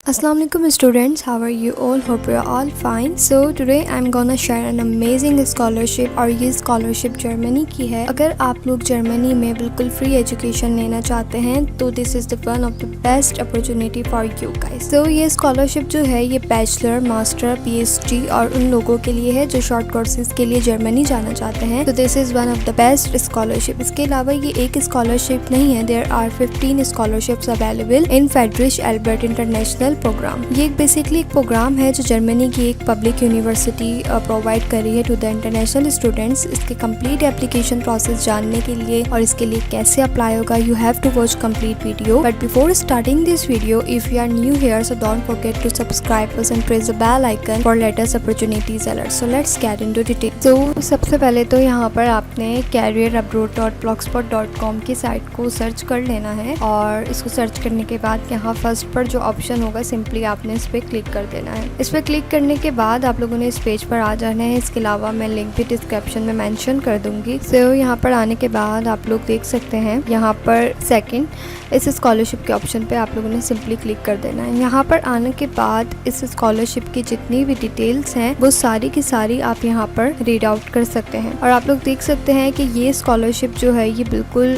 Assalamu alaikum students, how are you all? Hope you're all fine. So today I'm gonna share an amazing scholarship और ये scholarship Germany की है। अगर आप लोग जर्मनी में बिल्कुल फ्री एजुकेशन लेना चाहते हैं तो this is the one of the best opportunity for you guys. तो ये स्कॉलरशिप जो है ये बैचलर, मास्टर, पीएचडी और उन लोगों के लिए है जो शॉर्ट कोर्सेज के लिए जर्मनी जाना चाहते हैं। तो this is one of the best scholarship. इसके अलावा ये एक स्कॉलरशिप नहीं है, there are 15 scholarships available in Friedrich Ebert international program. ये बेसिकली एक प्रोग्राम है जो जर्मनी की एक पब्लिक यूनिवर्सिटी प्रोवाइड कर रही है टू द इंटरनेशनल स्टूडेंट्स। इसके कंप्लीट एप्लीकेशन प्रोसेस जानने के लिए और इसके लिए कैसे अप्लाई होगा, you have to watch complete video. But before starting this video, if you are new here so don't forget to subscribe us and press the bell icon for latest opportunities alert. So let's get into detail. तो सबसे पहले तो यहाँ पर आपने careerabroad.blogspot.com की site को search कर लेना है और इसको सर्च करने के बाद यहाँ फर्स्ट पर जो ऑप्शन होगा सिंपली आपने इस पर क्लिक कर देना है। इस पर क्लिक करने के बाद आप लोगों ने इस पेज पर आ जाना है। इसके अलावा मैं लिंक भी डिस्क्रिप्शन में मेंशन कर दूंगी। सो यहाँ पर आने के बाद आप लोग देख सकते हैं यहाँ पर सेकंड इस स्कॉलरशिप के ऑप्शन पे आप लोगों ने सिंपली क्लिक कर देना है। यहाँ पर आने के बाद इस स्कॉलरशिप की जितनी भी डिटेल्स हैं वो सारी की सारी आप यहाँ पर रीड आउट कर सकते हैं और आप लोग देख सकते हैं कि ये स्कॉलरशिप जो है ये बिल्कुल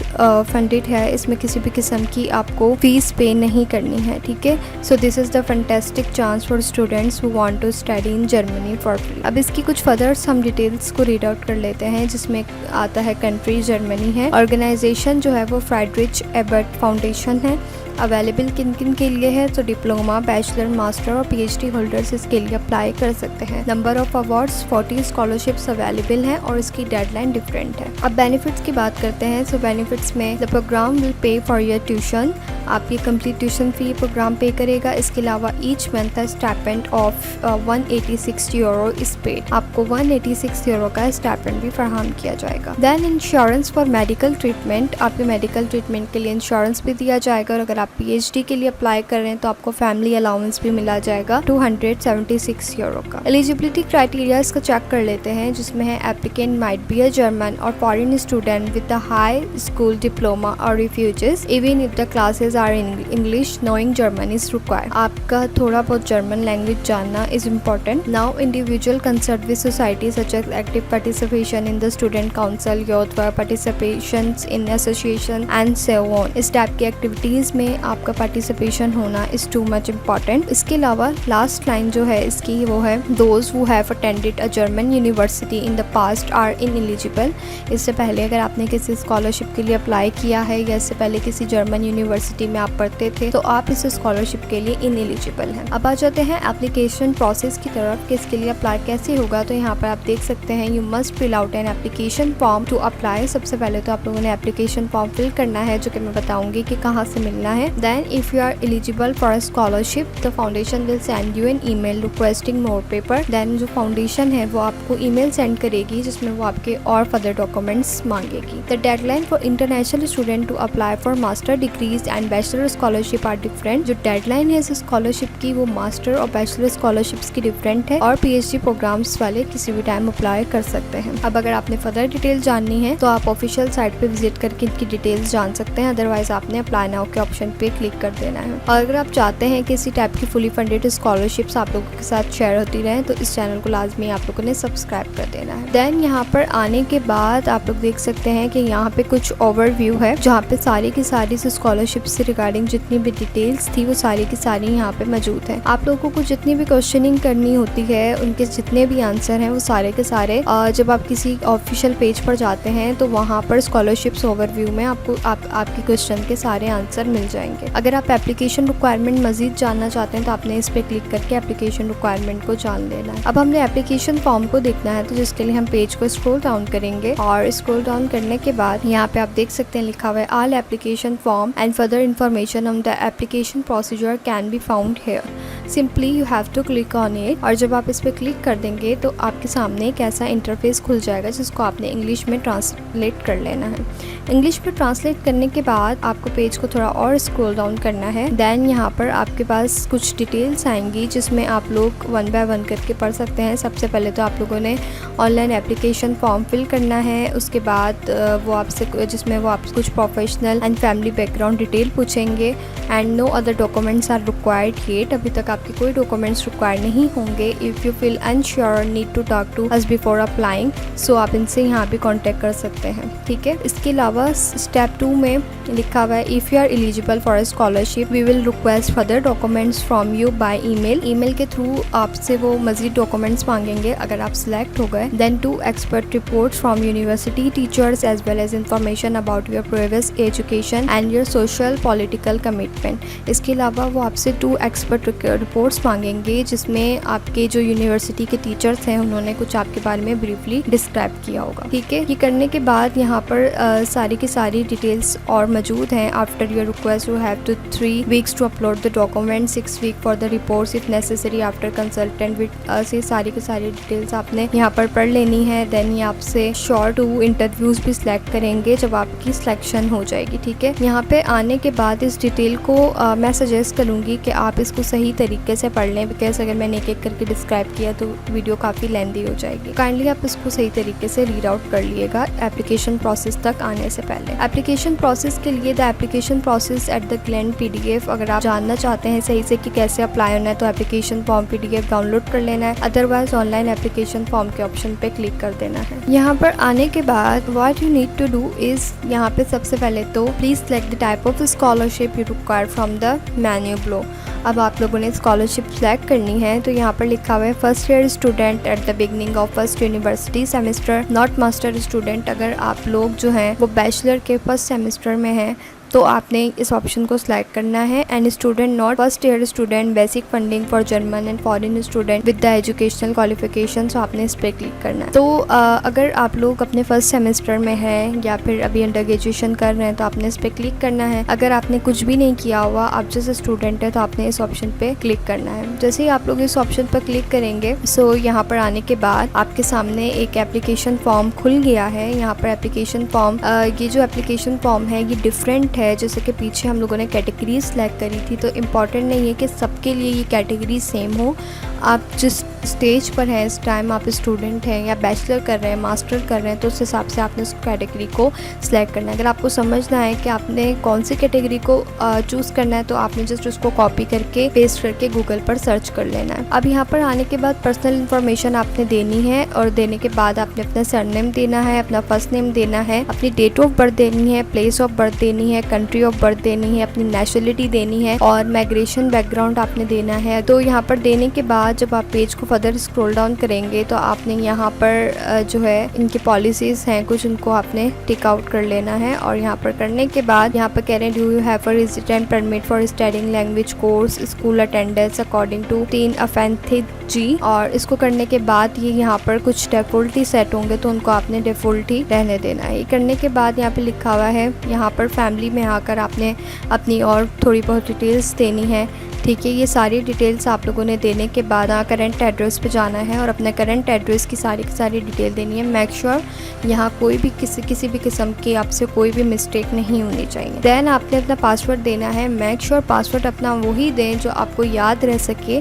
फंडेड है। इसमें किसी भी किस्म की आपको फीस पे नहीं करनी है, ठीक है। So this is the fantastic chance for students who want to study in Germany for free. अब इसकी कुछ फर्दर्स हम डिटेल्स को रीड आउट कर लेते हैं, जिसमें आता है कंट्री जर्मनी है, ऑर्गेनाइजेशन जो है वो फ्रेडरिश एबर्ट फाउंडेशन है। अवेलेबल किन किन के लिए है तो डिप्लोमा, बैचलर, मास्टर और पीएचडी होल्डर्स इसके लिए अप्लाई कर सकते हैं। Number of awards 40 scholarships available हैं और इसकी डेडलाइन डिफरेंट है। अब बेनिफिट्स की बात करते हैं। सो बेनिफिट्स में the programme will pay for your tuition, आप ये कंप्लीट ट्यूशन फी प्रोग्राम पे करेगा। इसके अलावा ईच मंथ का stipend of 186 euro is paid, आपको 186 यूरो का स्टाइपेंड भी फराहम किया जाएगा। Then insurance for medical treatment, आपके मेडिकल ट्रीटमेंट के लिए इंश्योरेंस भी दिया जाएगा और अगर आप पीएचडी के लिए अप्लाई कर रहे हैं तो आपको फैमिली अलाउंस भी मिला जाएगा 276 यूरो का। एलिजिबिलिटी क्राइटेरिया इसका चेक कर लेते हैं, जिसमें है applicant might be a German और foreign student with the high school diploma और refugees even if the classes are in English, knowing German is required. आपका थोड़ा बहुत जर्मन लैंग्वेज जानना is important. Now individual concert with society such as active participation in the student council, youth participation in association and so on. इस type की activities में आपका participation होना is too much important. इसके अलावा last line जो है इसकी वो है those who have attended a German university in the past are ineligible. इससे पहले अगर आपने किसी स्कॉलरशिप के लिए अप्लाई किया है या इससे पहले किसी जर्मन यूनिवर्सिटी में आप पढ़ते थे तो आप इस स्कॉलरशिप के लिए इनएलिजिबल हैं। अब आ जाते हैं एप्लीकेशन प्रोसेस की तरफ कि इसके लिए अप्लाई कैसे होगा। तो यहाँ पर आप देख सकते हैं you must fill out an application form to apply. सबसे पहले तो आप लोगों ने एप्लीकेशन फॉर्म फिल करना है जो कि मैं बताऊंगी कि कहाँ से मिलना है। Then if you are eligible for a scholarship, the foundation will send you an email requesting more paper. Then जो foundation है वो आपको email send करेगी जिसमें वो आपके और further documents मांगेगी। The deadline for international student to apply for master degrees and bachelor scholarship are different. जो deadline है इस scholarship की वो master और bachelor scholarships की different है और PhD programs वाले किसी भी time apply कर सकते हैं। अब अगर आपने further detail जाननी है तो आप official site पे visit करके इनकी details जान सकते हैं। Otherwise आपने apply now के option पे क्लिक कर देना है। और अगर आप चाहते हैं कि इसी टाइप की फुली फंडेड स्कॉलरशिप्स आप लोगों के साथ शेयर होती रहें तो इस चैनल को लाजमी आप लोगों ने सब्सक्राइब कर देना है। देन यहाँ पर आने के बाद आप लोग देख सकते हैं कि यहाँ पे कुछ ओवरव्यू है जहाँ पे सारी की सारी स्कॉलरशिप से रिगार्डिंग जितनी भी डिटेल्स थी वो सारी की सारी यहाँ पे मौजूद है। आप लोगों को जितनी भी क्वेश्चनिंग करनी होती है उनके जितने भी आंसर हैं वो सारे के सारे जब आप किसी ऑफिशियल पेज पर जाते हैं तो वहाँ पर स्कॉलरशिप्स ओवरव्यू में आपको आपकी क्वेश्चन के सारे आंसर मिल जाएंगे। अगर आप एप्लीकेशन रिक्वायरमेंट मजीद जानना चाहते हैं तो आपने इस पर क्लिक करके एप्लीकेशन रिक्वायरमेंट को जान लेना है। अब हमने एप्लीकेशन फॉर्म को देखना है तो जिसके लिए हम पेज को स्क्रॉल डाउन करेंगे और स्क्रॉल डाउन करने के बाद यहाँ पे आप देख सकते हैं लिखा हुआ है all application form and further information on the application procedure can be found here. Simply you have to click on it. और जब आप इस पर क्लिक कर देंगे तो आपके सामने एक ऐसा इंटरफेस खुल जाएगा जिसको आपने इंग्लिश में ट्रांसलेट कर लेना है। इंग्लिश में ट्रांसलेट करने के बाद आपको पेज को थोड़ा और स्क्रॉल डाउन करना है। देन यहाँ पर आपके पास कुछ डिटेल्स आएंगी जिसमें आप लोग 1 बाय 1 करके पढ़ सकते हैं। सबसे पहले तो आप लोगों ने ऑनलाइन एप्लीकेशन फॉर्म फिल करना है। उसके बाद वो आपसे जिसमें वो आप कुछ professional and family background detail पूछेंगे and no other documents are required yet. अभी तक आपके कोई डॉक्यूमेंट्स रिक्वायर्ड नहीं होंगे। If you feel unsure need to talk to us before applying, so आप इनसे यहाँ पे कांटेक्ट कर सकते हैं, ठीक है। इसके अलावा स्टेप 2 में लिखा हुआ है if you are eligible for a scholarship we will request further documents from you by email. Email के थ्रू आपसे वो मजीद डॉक्यूमेंट्स मांगेंगे अगर आप सिलेक्ट हो गए। Then 2 expert reports from university teachers as well as information about your previous education and your social political commitment. इसके अलावा वो आपसे 2 एक्सपर्ट रिपोर्ट्स मांगेंगे जिसमें आपके जो यूनिवर्सिटी के टीचर्स हैं उन्होंने कुछ आपके बारे में ब्रीफली डिस्क्राइब किया होगा, ठीक है। ये करने के बाद यहाँ पर सारी की सारी डिटेल्स और मौजूद हैं। After your request you have to 3 weeks to upload the document, 6 weeks for the reports if necessary after consultant with us. ये सारी की सारी डिटेल्स आपने यहाँ पर पढ़ लेनी है। देन ये आपसे शॉर्ट 2 इंटरव्यूज भी सिलेक्ट करेंगे जब आपकी सिलेक्शन हो जाएगी, ठीक है। यहाँ पे आने के बाद इस डिटेल को मैं सजेस्ट करूँगी कि आप इसको सही तरीके से पढ़ लें, बिकॉज अगर मैंने एक करके डिस्क्राइब किया तो वीडियो काफ़ी लेंथी हो जाएगी। काइंडली आप इसको सही तरीके से रीड आउट कर लिएगा एप्लीकेशन प्रोसेस तक आने से पहले। एप्लीकेशन प्रोसेस के लिए the application process at the gland PDF, अगर आप जानना चाहते हैं सही से कि कैसे अप्लाई होना है तो एप्लीकेशन फॉर्म PDF डाउनलोड कर लेना है। अदरवाइज ऑनलाइन एप्लीकेशन फॉर्म के ऑप्शन पे क्लिक कर देना है। यहाँ पर आने के बाद what you need to do is, यहाँ पे सबसे पहले तो please select the type of scholarship you require from the menu below. अब आप लोगों ने स्कॉलरशिप सेलेक्ट करनी है तो यहाँ पर लिखा हुआ है first year student at the beginning of first university semester, not master student. अगर आप लोग जो हैं वो बैचलर के फर्स्ट सेमेस्टर में हैं तो आपने इस ऑप्शन को सिलेक्ट करना है। And student not first year student, basic funding for German and foreign student with the educational qualification, तो आपने इस पर क्लिक करना है। तो अगर आप लोग अपने फर्स्ट सेमेस्टर में हैं या फिर अभी अंडर ग्रेजुएशन कर रहे हैं तो आपने इस पर क्लिक करना है। अगर आपने कुछ भी नहीं किया हुआ, आप जैसे स्टूडेंट है तो आपने इस ऑप्शन पे क्लिक करना है। जैसे ही आप लोग इस ऑप्शन पर क्लिक करेंगे सो यहाँ पर आने के बाद आपके सामने एक एप्लीकेशन फॉर्म खुल गया है। यहाँ पर एप्लीकेशन फॉर्म, ये जो एप्लीकेशन फॉर्म है ये डिफरेंट है। जैसे कि पीछे हम लोगों ने कैटेगरी सेलेक्ट करी थी तो इम्पॉर्टेंट नहीं है कि सबके लिए ये कैटेगरी सेम हो। आप जिस स्टेज पर हैं इस टाइम, आप स्टूडेंट हैं या बैचलर कर रहे हैं, मास्टर कर रहे हैं, तो उस हिसाब से आपने उस कैटेगरी को सिलेक्ट करना है। अगर आपको समझना है कि आपने कौन सी कैटेगरी को चूज़ करना है तो आपने जस्ट उसको कॉपी करके पेस्ट करके गूगल पर सर्च कर लेना है। अब यहाँ पर आने के बाद पर्सनल इन्फॉर्मेशन आपने देनी है और देने के बाद आपने अपना सरनेम देना है, अपना फर्स्ट नेम देना है, अपनी डेट ऑफ बर्थ देनी है, प्लेस ऑफ बर्थ देनी है, कंट्री ऑफ बर्थ देनी है, अपनी नेशनलिटी देनी है और माइग्रेशन बैकग्राउंड आपने देना है। तो यहाँ पर देने के बाद जब आप पेज को फर्दर स्क्रॉल डाउन करेंगे तो आपने यहाँ पर जो है इनकी पॉलिसीज़ हैं कुछ, उनको आपने टिक आउट कर लेना है। और यहाँ पर करने के बाद यहाँ पर कह रहे हैं do you have a resident permit for studying language course school attendance according to 3 अफेंथिज जी। और इसको करने के बाद ये यहाँ पर कुछ डिफ़ॉल्ट ही सेट होंगे तो उनको आपने डिफ़ॉल्ट ही रहने देना है। ये करने के बाद यहाँ पे लिखा हुआ है यहाँ पर फैमिली में आकर आपने अपनी और थोड़ी बहुत डिटेल्स देनी है, ठीक है। ये सारी डिटेल्स आप लोगों ने देने के बाद करंट एड्रेस पे जाना है और अपने करंट एड्रेस की सारी डिटेल देनी है। मेक श्योर यहाँ कोई भी किसी भी किस्म की आपसे कोई भी मिस्टेक नहीं होनी चाहिए। देन आपने अपना पासवर्ड देना है। मेक श्योर पासवर्ड अपना वही दें जो आपको याद रह सके।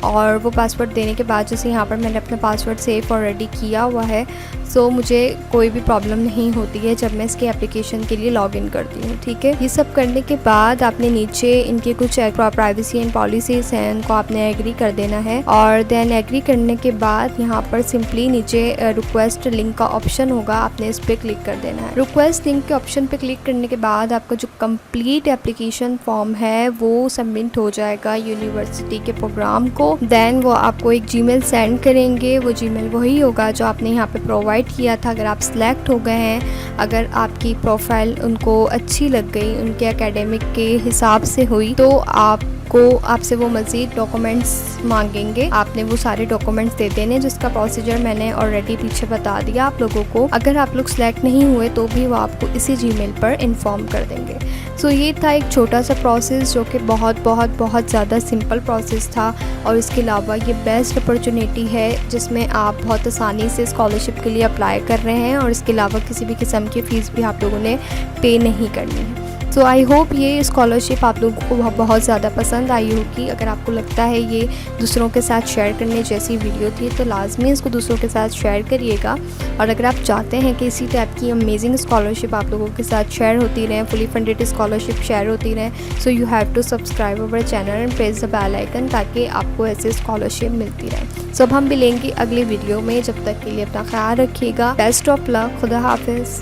और वो पासवर्ड देने के बाद जैसे यहाँ पर मैंने अपना पासवर्ड सेव ऑलरेडी किया हुआ है सो मुझे कोई भी प्रॉब्लम नहीं होती है जब मैं इसके एप्लीकेशन के लिए लॉगिन करती हूँ, ठीक है। ये सब करने के बाद आपने नीचे इनके कुछ प्राइवेसी एंड पॉलिसीज़ हैं उनको आपने एग्री कर देना है। और देन एग्री करने के बाद यहाँ पर सिंपली नीचे रिक्वेस्ट लिंक का ऑप्शन होगा, आपने इस पर क्लिक कर देना है। रिक्वेस्ट लिंक के ऑप्शन पे क्लिक करने के बाद आपका जो कंप्लीट एप्लीकेशन फॉर्म है वो सबमिट हो जाएगा यूनिवर्सिटी के प्रोग्राम को। देन वो आपको एक जीमेल सेंड करेंगे, वो जीमेल वही होगा जो आपने यहाँ पे प्रोवाइड किया था। अगर आप सिलेक्ट हो गए हैं, अगर आपकी प्रोफाइल उनको अच्छी लग गई, उनके एकेडमिक के हिसाब से हुई, तो आप आपको आपसे वो मज़ीद डॉक्यूमेंट्स मांगेंगे, आपने वो सारे डॉक्यूमेंट्स दे देने, जिसका प्रोसीजर मैंने ऑलरेडी पीछे बता दिया आप लोगों को। अगर आप लोग सेलेक्ट नहीं हुए तो भी वो आपको इसी जीमेल पर इन्फॉर्म कर देंगे। सो ये था एक छोटा सा प्रोसेस जो कि बहुत ज़्यादा सिंपल प्रोसेस था, और इसके अलावा ये बेस्ट अपॉर्चुनिटी है जिसमें आप बहुत आसानी से स्कॉलरशिप के लिए अप्लाई कर रहे हैं, और इसके अलावा किसी भी किस्म की फ़ीस भी आप लोगों ने पे नहीं करनी है। सो आई होप ये स्कॉलरशिप आप लोगों को बहुत ज़्यादा पसंद आई होगी। अगर आपको लगता है ये दूसरों के साथ शेयर करने जैसी वीडियो थी तो लाजमी इसको दूसरों के साथ शेयर करिएगा। और अगर आप चाहते हैं कि इसी टाइप की अमेजिंग स्कॉलरशिप आप लोगों के साथ शेयर होती रहें, फुली फंडेड स्कॉलरशिप शेयर होती रहें, so you have to subscribe our channel and press the bell icon, ताकि आपको ऐसे स्कॉलरशिप मिलती रहे। सो अब हम मिलेंगे अगली वीडियो में, जब तक के लिए अपना ख्याल रखिएगा। बेस्ट ऑफ लक, खुदा हाफिज़।